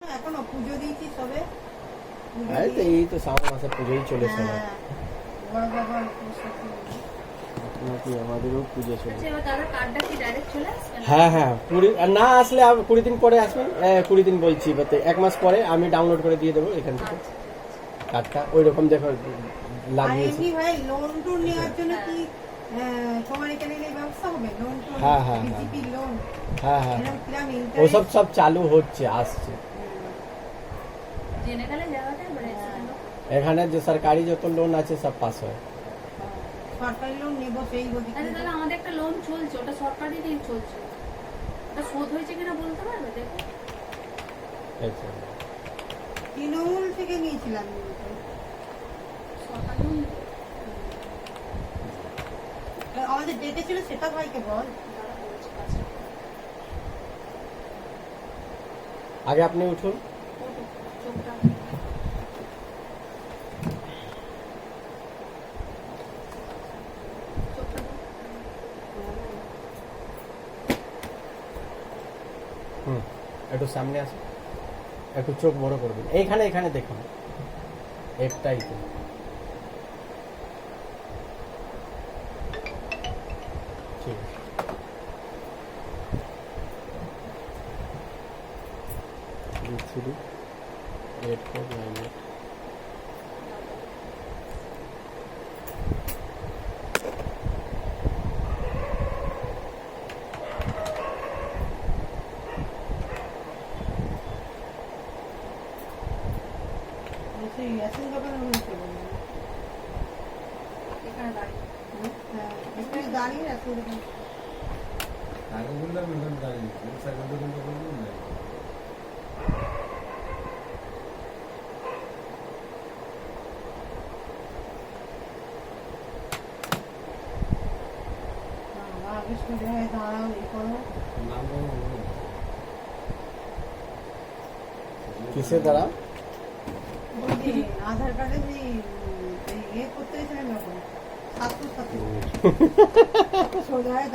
এখনো পুজো দিয়েছি সবে। এই তো এই তো শ্রাবণ মাসে পুজোই চলেছে না, বড় বাবার নাকি আমাদেরও পুজো চলে। আচ্ছা এবার দাদা কার্ডটা কি ডাইরেক্ট চলে আসবে না? হ্যাঁ হ্যাঁ, 20 আর না আসলে 20 দিন পরে আসবেন। 20 দিন বলছি, বলতে 1 মাস পরে আমি ডাউনলোড করে দিয়ে দেবো এখান থেকে আচ্ছা, কার্ডটা। ওই রকম দেখো আর লাগিয়েছি। এমনি ভাই লোন টোন নেওয়ার জন্য কি তোমার এখানে এই ব্যবস্থা হবে? লোন টোন, হ্যাঁ, হ্যাঁ, হ্যাঁ। বিজেপি লোন, হ্যাঁ হ্যাঁ, এরকম কিরম ওসব ইন্টারেস্ট? সব চালু হচ্ছে, আসছে। জেনে গেলে জায়গাটা মানে এখানে যে সরকারি যত লোন আছে সব পাস হয়। সরকারি লোন নেবো সেই বলছি। আচ্ছা দাদা আমাদের একটা লোন চলছে, ওটা সরকারি দিয়ে চলছে, ওটা শোধ হয়েছে কিনা বলতে পারবে? দেখো এই তো। তৃণমূল থেকে নিয়েছিলাম। সরকারি লোন আমাদের ডেটে ছিল সেটা ভাইকে বল। দাদা বলছে কাছে আগে আপনি উঠুন। ওটো চোখটা চোখটা একটু সামনে আসুন, একটু চোখ বড় করবেন। এইখানে এখানে দেখুন, একটাই তো। ঠিক আছে। BCD 8498। সেই রেশন দোকানের হয়েছে এখানে দাঁড়িয়ে একটু দাঁড়িয়ে রেশন দোকান। কাগজগুলো মিলন দাঁড়িয়ে সেকেন্ড কিন্তু বলবো না। আগে সোজা হয়ে দাঁড়াও, এই করো। নাম বলবো না। কিসে দ্বারা? ওই যে আধার কার্ডে যে ইয়ে করতে গেছিলেন যখন, স্বাস্থ্য সাথী সোজা হয়ে